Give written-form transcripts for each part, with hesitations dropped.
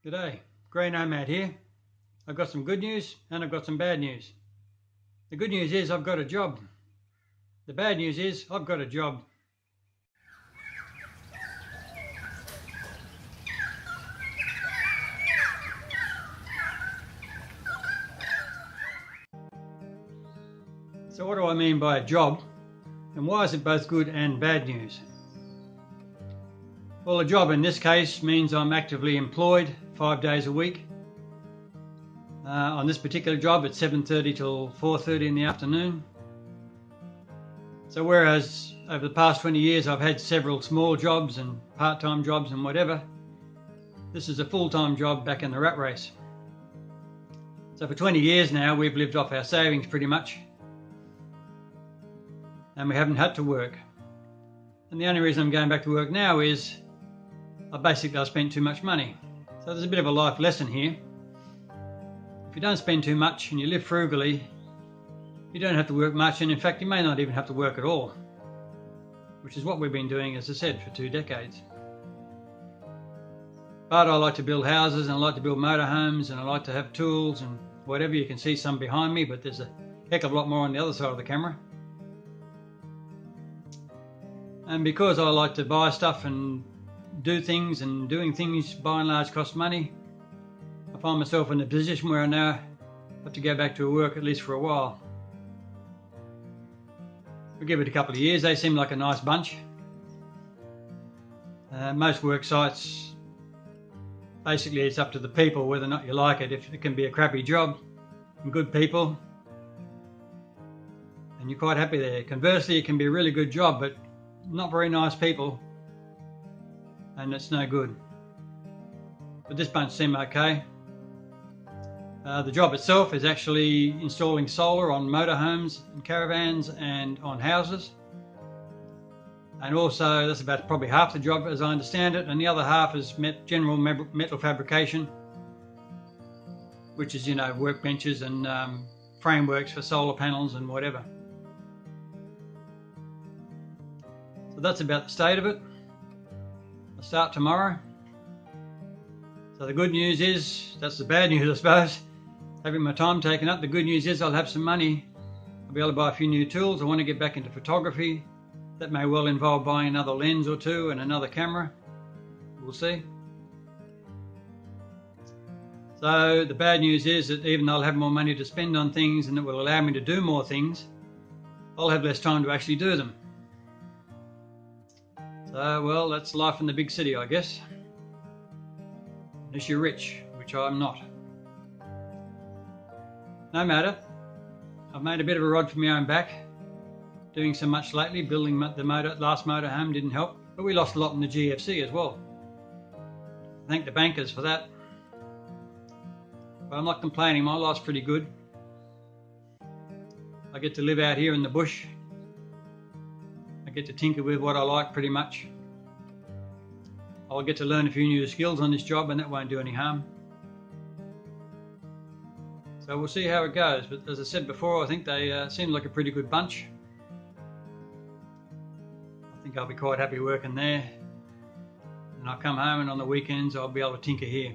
G'day, Grey Nomad here. I've got some good news and I've got some bad news. The good news is I've got a job. The bad news is I've got a job. So what do I mean by a job, and why is it both good and bad news? Well, a job in this case means I'm actively employed 5 days a week. On this particular job it's 7:30 till 4:30 in the afternoon. So whereas over the past 20 years I've had several small jobs and part-time jobs and whatever, this is a full-time job back in the rat race. So for 20 years now we've lived off our savings pretty much, and we haven't had to work. And the only reason I'm going back to work now is I've spent too much money. So there's a bit of a life lesson here. If you don't spend too much and you live frugally, you don't have to work much, and in fact you may not even have to work at all, which is what we've been doing, as I said, for 2 decades. But I like to build houses and I like to build motorhomes and I like to have tools and whatever. You can see some behind me, but there's a heck of a lot more on the other side of the camera. And because I like to buy stuff and do things, and doing things by and large costs money, I find myself in a position where I now have to go back to work at least for a while. We'll give it a couple of years. They seem like a nice bunch. Most work sites, basically it's up to the people whether or not you like it. If it can be a crappy job and good people, and you're quite happy there. Conversely, it can be a really good job but not very nice people, and it's no good. But this bunch seem okay. The job itself is actually installing solar on motorhomes and caravans and on houses. And also that's about probably half the job as I understand it, and the other half is general metal fabrication, which is, you know, workbenches and frameworks for solar panels and whatever. So that's about the state of it. I'll start tomorrow. So the good news is, that's the bad news I suppose, having my time taken up. The good news is I'll have some money. I'll be able to buy a few new tools. I want to get back into photography. That may well involve buying another lens or two and another camera. We'll see. So the bad news is that even though I'll have more money to spend on things and it will allow me to do more things, I'll have less time to actually do them. So, well, that's life in the big city, I guess. Unless you're rich, which I'm not. No matter. I've made a bit of a rod for my own back. Doing so much lately, building the last motorhome didn't help, but we lost a lot in the GFC as well. Thank the bankers for that. But I'm not complaining, my life's pretty good. I get to live out here in the bush. I get to tinker with what I like pretty much. I'll get to learn a few new skills on this job, and that won't do any harm. So we'll see how it goes, but as I said before, I think they seem like a pretty good bunch. I think I'll be quite happy working there, and I'll come home and on the weekends I'll be able to tinker here.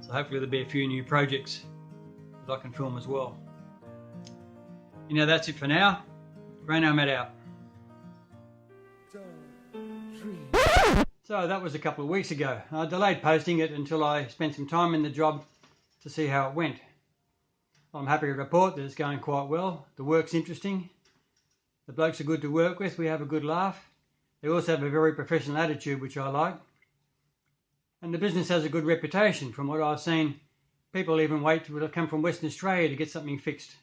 So hopefully there'll be a few new projects that I can film as well. You know, that's it for now. Grey Nomad out. So that was a couple of weeks ago. I delayed posting it until I spent some time in the job to see how it went. I'm happy to report that it's going quite well. The work's interesting. The blokes are good to work with. We have a good laugh. They also have a very professional attitude, which I like. And the business has a good reputation. From what I've seen, people even wait to come from Western Australia to get something fixed.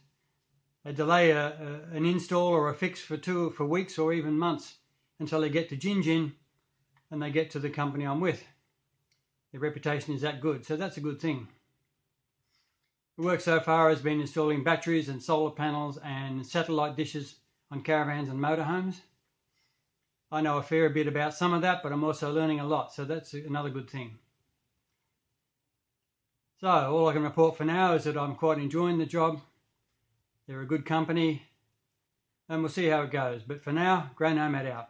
They delay an install or a fix for weeks or even months until they get to Gin and they get to the company I'm with. Their reputation is that good, so that's a good thing. The work so far has been installing batteries and solar panels and satellite dishes on caravans and motorhomes. I know a fair bit about some of that, but I'm also learning a lot, so that's another good thing. So all I can report for now is that I'm quite enjoying the job. They're a good company, and we'll see how it goes. But for now, Grey Nomad out.